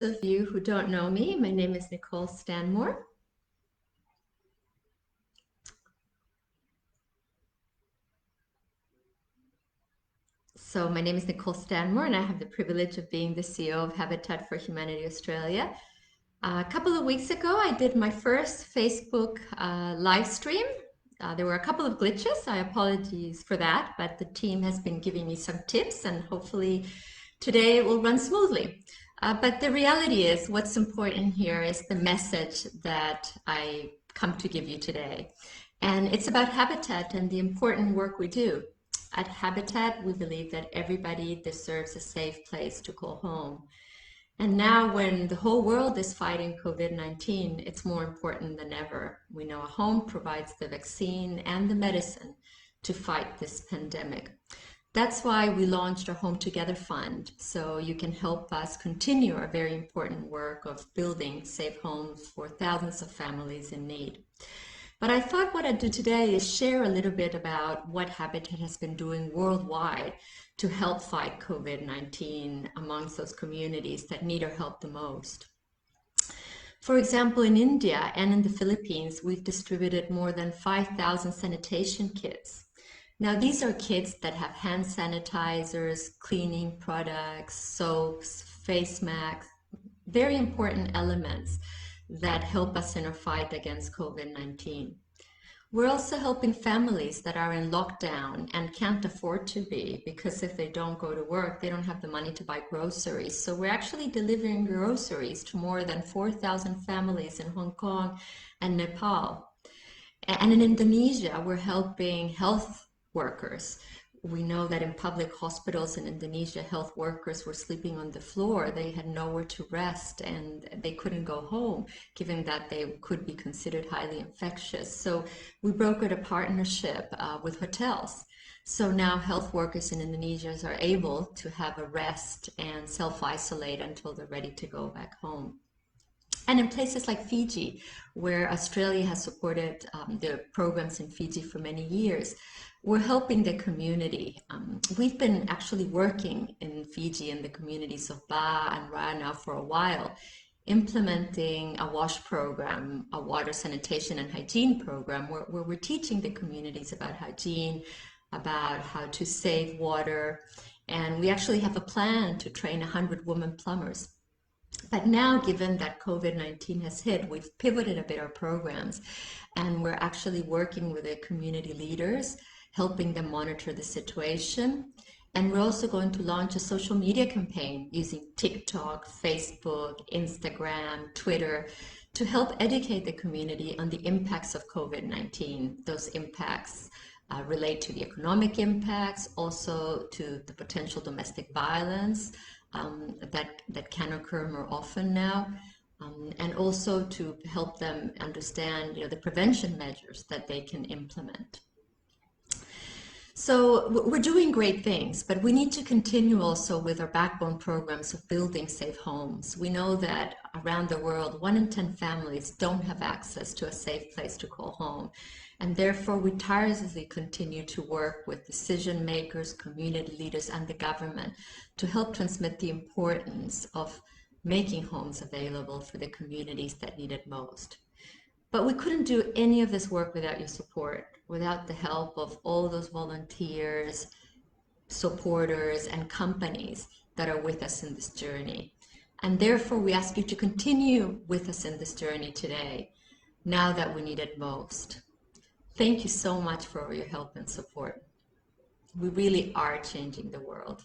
Those of you who don't know me, my name is Nicole Stanmore. My name is Nicole Stanmore, and I have the privilege of being the CEO of Habitat for Humanity Australia. A couple of weeks ago, I did my first Facebook live stream. There were a couple of glitches. I apologize for that, but the team has been giving me some tips, and hopefully today it will run smoothly. But the reality is, what's important here is the message that I come to give you today. And it's about Habitat and the important work we do. At Habitat, we believe that everybody deserves a safe place to call home. And now, when the whole world is fighting COVID-19, it's more important than ever. We know a home provides the vaccine and the medicine to fight this pandemic. That's why we launched our Home Together Fund, so you can help us continue our very important work of building safe homes for thousands of families in need. But I thought what I'd do today is share a little bit about what Habitat has been doing worldwide to help fight COVID-19 amongst those communities that need our help the most. For example, in India and in the Philippines, we've distributed more than 5,000 sanitation kits. Now, these are kits that have hand sanitizers, cleaning products, soaps, face masks, very important elements that help us in our fight against COVID-19. We're also helping families that are in lockdown and can't afford to be, because if they don't go to work, they don't have the money to buy groceries. So we're actually delivering groceries to more than 4,000 families in Hong Kong and Nepal. And in Indonesia, we're helping health workers. We know that in public hospitals in Indonesia, health workers were sleeping on the floor. They had nowhere to rest and they couldn't go home, given that they could be considered highly infectious. So we brokered a partnership with hotels. So now health workers in Indonesia are able to have a rest and self-isolate until they're ready to go back home. And in places like Fiji, where Australia has supported the programs in Fiji for many years, we're helping the community. We've been actually working in Fiji in the communities of Ba and Ra now for a while, implementing a WASH program, a water sanitation and hygiene program, where we're teaching the communities about hygiene, about how to save water. And we actually have a plan to train 100 women plumbers. But now, given that COVID-19 has hit, we've pivoted a bit our programs, and we're actually working with the community leaders, helping them monitor the situation. And we're also going to launch a social media campaign using TikTok, Facebook, Instagram, Twitter, to help educate the community on the impacts of COVID-19. Those impacts relate to the economic impacts, also to the potential domestic violence that can occur more often now, and also to help them understand, the prevention measures that they can implement. So we're doing great things, but we need to continue also with our backbone programs of building safe homes. We know that around the world, 1 in 10 families don't have access to a safe place to call home. And therefore, we tirelessly continue to work with decision makers, community leaders, and the government to help transmit the importance of making homes available for the communities that need it most. But we couldn't do any of this work without your support, without the help of all those volunteers, supporters, and companies that are with us in this journey. And therefore, we ask you to continue with us in this journey today, now that we need it most. Thank you so much for your help and support. We really are changing the world.